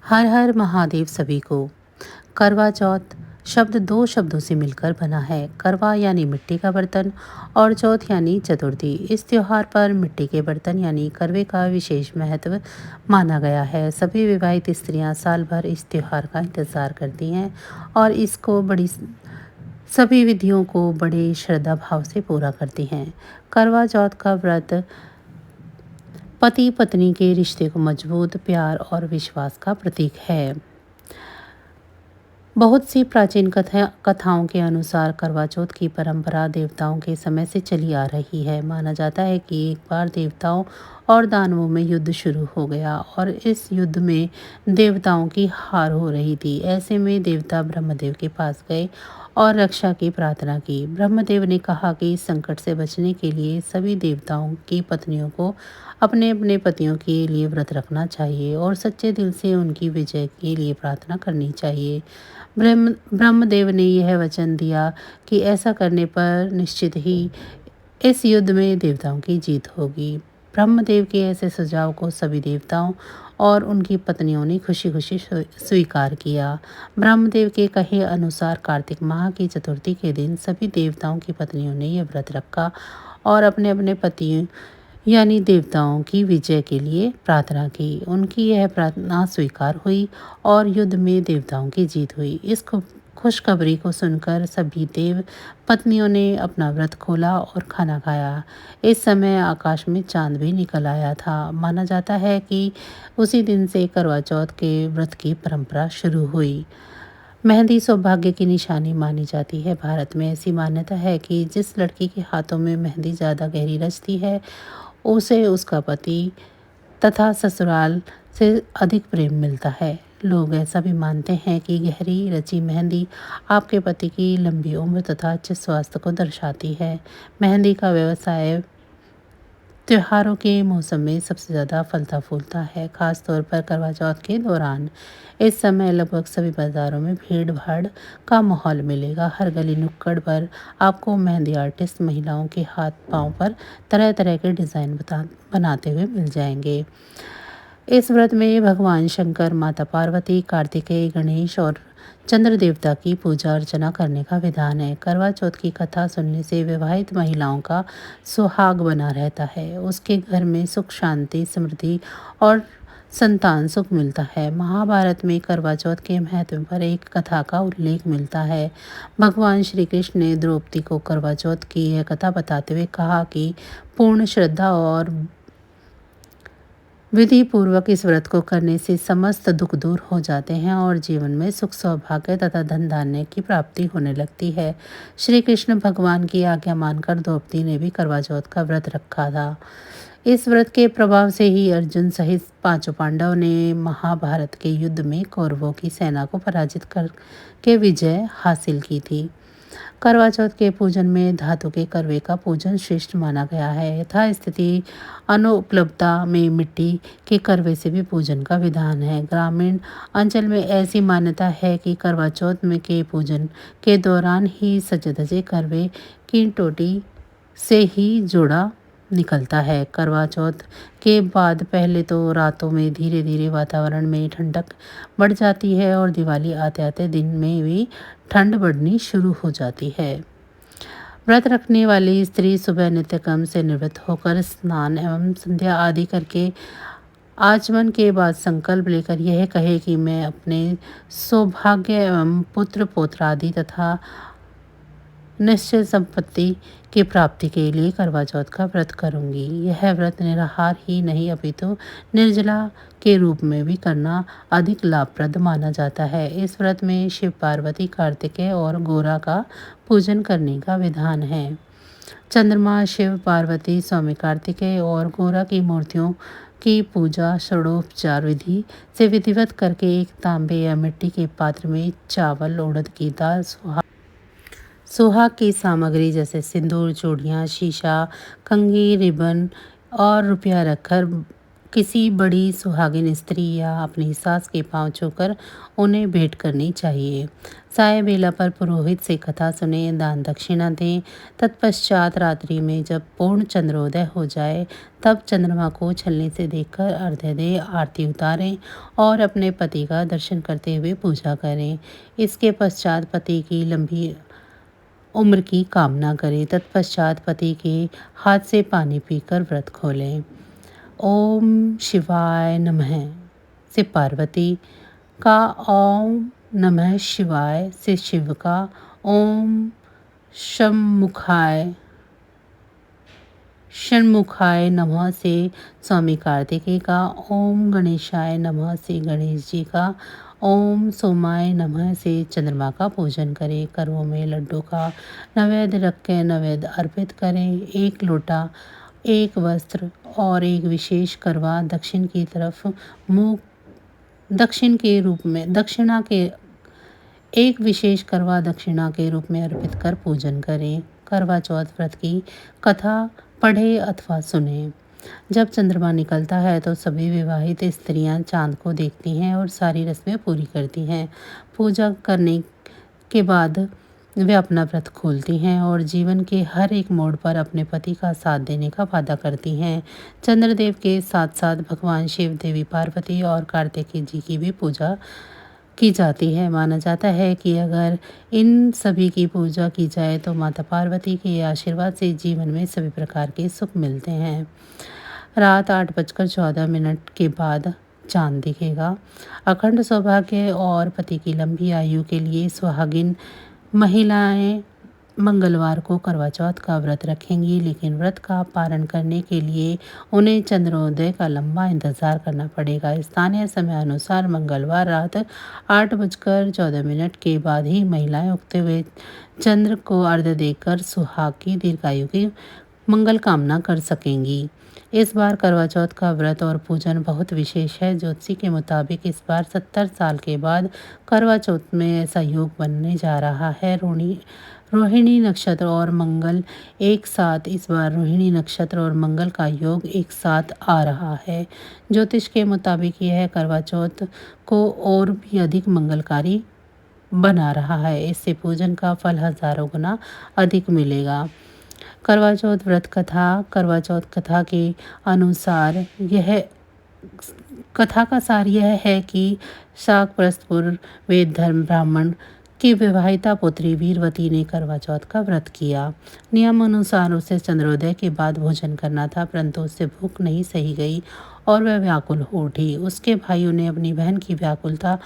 हर हर महादेव सभी को। करवा चौथ शब्द दो शब्दों से मिलकर बना है। करवा यानी मिट्टी का बर्तन और चौथ यानी चतुर्थी। इस त्योहार पर मिट्टी के बर्तन यानी करवे का विशेष महत्व माना गया है। सभी विवाहित स्त्रियां साल भर इस त्योहार का इंतजार करती हैं और इसको सभी विधियों को बड़े श्रद्धा भाव से पूरा करती हैं। करवा चौथ का व्रत पति पत्नी के रिश्ते को मजबूत, प्यार और विश्वास का प्रतीक है। बहुत सी प्राचीन कथाओं के अनुसार करवा चौथ की परंपरा देवताओं के समय से चली आ रही है। माना जाता है कि एक बार देवताओं और दानवों में युद्ध शुरू हो गया और इस युद्ध में देवताओं की हार हो रही थी। ऐसे में देवता ब्रह्मदेव के पास गए और रक्षा की प्रार्थना की। ब्रह्मदेव ने कहा कि इस संकट से बचने के लिए सभी देवताओं की पत्नियों को अपने अपने पतियों के लिए व्रत रखना चाहिए और सच्चे दिल से उनकी विजय के लिए प्रार्थना करनी चाहिए। ब्रह्मदेव ने यह वचन दिया कि ऐसा करने पर निश्चित ही इस युद्ध में देवताओं की जीत होगी। ब्रह्मदेव के ऐसे सुझाव को सभी देवताओं और उनकी पत्नियों ने खुशी खुशी स्वीकार किया। ब्रह्मदेव के कहे अनुसार कार्तिक माह की चतुर्थी के दिन सभी देवताओं की पत्नियों ने यह व्रत रखा और अपने अपने पति यानी देवताओं की विजय के लिए प्रार्थना की। उनकी यह प्रार्थना स्वीकार हुई और युद्ध में देवताओं की जीत हुई। इस खुशखबरी को सुनकर सभी देव पत्नियों ने अपना व्रत खोला और खाना खाया। इस समय आकाश में चांद भी निकल आया था। माना जाता है कि उसी दिन से करवा चौथ के व्रत की परंपरा शुरू हुई। मेहंदी सौभाग्य की निशानी मानी जाती है। भारत में ऐसी मान्यता है कि जिस लड़की के हाथों में मेहंदी ज़्यादा गहरी रचती है उसे उसका पति तथा ससुराल से अधिक प्रेम मिलता है। लोग ऐसा भी मानते हैं कि गहरी रची मेहंदी आपके पति की लंबी उम्र तथा अच्छे स्वास्थ्य को दर्शाती है। मेहंदी का व्यवसाय त्योहारों के मौसम में सबसे ज़्यादा फलता फूलता है, खास तौर पर करवा चौथ के दौरान। इस समय लगभग सभी बाज़ारों में भीड़ भाड़ का माहौल मिलेगा। हर गली नुक्कड़ पर आपको मेहंदी आर्टिस्ट महिलाओं के हाथ पांव पर तरह तरह के डिज़ाइन बनाते हुए मिल जाएंगे। इस व्रत में भगवान शंकर, माता पार्वती, कार्तिकेय, गणेश और चंद्र देवता की पूजा अर्चना करने का विधान है। करवा चौथ की कथा सुनने से विवाहित महिलाओं का सुहाग बना रहता है। उसके घर में सुख, शांति, समृद्धि और संतान सुख मिलता है। महाभारत में करवा चौथ के महत्व पर एक कथा का उल्लेख मिलता है। भगवान श्री कृष्ण ने द्रौपदी को करवा चौथ की यह कथा बताते हुए कहा कि पूर्ण श्रद्धा और विधि पूर्वक इस व्रत को करने से समस्त दुख दूर हो जाते हैं और जीवन में सुख, सौभाग्य तथा धन धान्य की प्राप्ति होने लगती है। श्री कृष्ण भगवान की आज्ञा मानकर द्रौपदी ने भी करवा चौथ का व्रत रखा था। इस व्रत के प्रभाव से ही अर्जुन सहित पांचों पांडव ने महाभारत के युद्ध में कौरवों की सेना को पराजित करके विजय हासिल की थी। करवा चौथ के पूजन में धातु के करवे का पूजन श्रेष्ठ माना गया है। यथास्थिति अनुपलब्धता में मिट्टी के करवे से भी पूजन का विधान है। ग्रामीण अंचल में ऐसी मान्यता है कि करवा चौथ में के पूजन के दौरान ही सजे धजे करवे की टोटी से ही जोड़ा निकलता है। करवा चौथ के बाद पहले तो रातों में धीरे धीरे वातावरण में ठंडक बढ़ जाती है और दिवाली आते आते दिन में भी ठंड बढ़नी शुरू हो जाती है। व्रत रखने वाली स्त्री सुबह नित्यक्रम से निवृत्त होकर स्नान एवं संध्या आदि करके आचमन के बाद संकल्प लेकर यह कहे कि मैं अपने सौभाग्य एवं पुत्र पौत्रादि तथा निश्चय संपत्ति की प्राप्ति के लिए करवा चौथ का व्रत करूंगी। यह व्रत निराहार ही नहीं अपितु निर्जला के रूप में भी करना अधिक लाभप्रद माना जाता है। इस व्रत में शिव, पार्वती, कार्तिकेय और गोरा का पूजन करने का विधान है। चंद्रमा, शिव, पार्वती, स्वामी कार्तिकेय और गोरा की मूर्तियों की पूजा षोडोपचार विधि से विधिवत करके एक तांबे या मिट्टी के पात्र में चावल, उड़द की दाल, सुहाग की सामग्री जैसे सिंदूर, चूड़ियाँ, शीशा, कंघी, रिबन और रुपया रखकर किसी बड़ी सुहागिन स्त्री या अपनी सास के पांव छूकर उन्हें भेंट करनी चाहिए। साय बेला पर पुरोहित से कथा सुने, दान दक्षिणा दें। तत्पश्चात रात्रि में जब पूर्ण चंद्रोदय हो जाए तब चंद्रमा को छलने से देखकर अर्घ्य दें, आरती उतारें और अपने पति का दर्शन करते हुए पूजा करें। इसके पश्चात पति की लंबी उम्र की कामना करें। तत्पश्चात पति के हाथ से पानी पीकर व्रत खोलें। ओम शिवाय नमः से पार्वती का, ओम नमः शिवाय से शिव का, ओम षण्मुखाय नमः से स्वामी कार्तिकेय का, ओम गणेशाय नमः से गणेश जी का, ओम सोमाय नमः से चंद्रमा का पूजन करें। करवों में लड्डू का नैवेद्य रख के नैवेद्य अर्पित करें। एक लोटा, एक वस्त्र और एक विशेष करवा दक्षिण की तरफ मुंह दक्षिण के रूप में दक्षिणा के एक विशेष करवा दक्षिणा के रूप में अर्पित कर पूजन करें। करवा चौथ व्रत की कथा पढ़े अथवा सुने। जब चंद्रमा निकलता है तो सभी विवाहित स्त्रियां चांद को देखती हैं और सारी रस्में पूरी करती हैं। पूजा करने के बाद वे अपना व्रत खोलती हैं और जीवन के हर एक मोड़ पर अपने पति का साथ देने का वादा करती हैं। चंद्रदेव के साथ साथ भगवान शिव, देवी पार्वती और कार्तिकेय जी की भी पूजा की जाती है। माना जाता है कि अगर इन सभी की पूजा की जाए तो माता पार्वती के आशीर्वाद से जीवन में सभी प्रकार के सुख मिलते हैं। रात 8:14 के बाद चांद दिखेगा। अखंड सौभाग्य और पति की लंबी आयु के लिए सुहागिन महिलाएं मंगलवार को करवा चौथ का व्रत रखेंगी, लेकिन व्रत का पारण करने के लिए उन्हें चंद्रोदय का लंबा इंतजार करना पड़ेगा। स्थानीय समय अनुसार मंगलवार रात 8:14 के बाद ही महिलाएं उगते हुए चंद्र को अर्घ्य देकर सुहाग की दीर्घायु की मंगल कामना कर सकेंगी। इस बार करवा चौथ का व्रत और पूजन बहुत विशेष है। ज्योतिषी के मुताबिक इस बार 70 साल के बाद करवा चौथ में ऐसा योग बनने जा रहा है। रोहिणी नक्षत्र और मंगल एक साथ, इस बार रोहिणी नक्षत्र और मंगल का योग एक साथ आ रहा है। ज्योतिष के मुताबिक यह करवा चौथ को और भी अधिक मंगलकारी बना रहा है। इससे पूजन का फल हजारों गुना अधिक मिलेगा। करवा चौथ व्रत कथा। करवा चौथ कथा के अनुसार कथा का सार यह है कि शाकप्रस्थपुर वेद धर्म ब्राह्मण की विवाहिता पुत्री वीरवती ने करवा चौथ का व्रत किया। नियम अनुसार उसे चंद्रोदय के बाद भोजन करना था, परंतु उससे भूख नहीं सही गई और वह व्याकुल हो उठी। उसके भाइयों ने अपनी बहन की व्याकुलता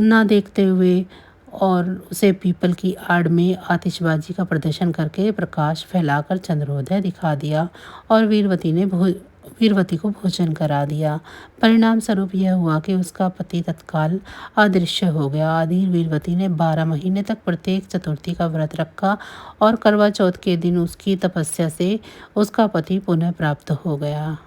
न देखते हुए और उसे पीपल की आड़ में आतिशबाजी का प्रदर्शन करके प्रकाश फैलाकर चंद्रोदय दिखा दिया और वीरवती को भोजन करा दिया। परिणाम स्वरूप यह हुआ कि उसका पति तत्काल अदृश्य हो गया। आधीर वीरवती ने 12 महीने तक प्रत्येक चतुर्थी का व्रत रखा और करवा चौथ के दिन उसकी तपस्या से उसका पति पुनः प्राप्त हो गया।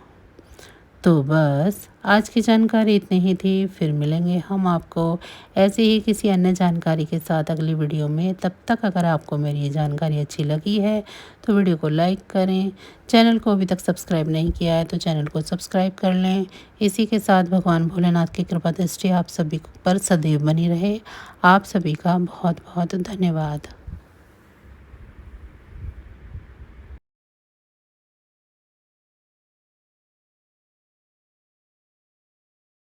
तो बस आज की जानकारी इतनी ही थी। फिर मिलेंगे हम आपको ऐसे ही किसी अन्य जानकारी के साथ अगली वीडियो में। तब तक अगर आपको मेरी ये जानकारी अच्छी लगी है तो वीडियो को लाइक करें। चैनल को अभी तक सब्सक्राइब नहीं किया है तो चैनल को सब्सक्राइब कर लें। इसी के साथ भगवान भोलेनाथ की कृपा दृष्टि आप सभी पर सदैव बनी रहे। आप सभी का बहुत बहुत धन्यवाद।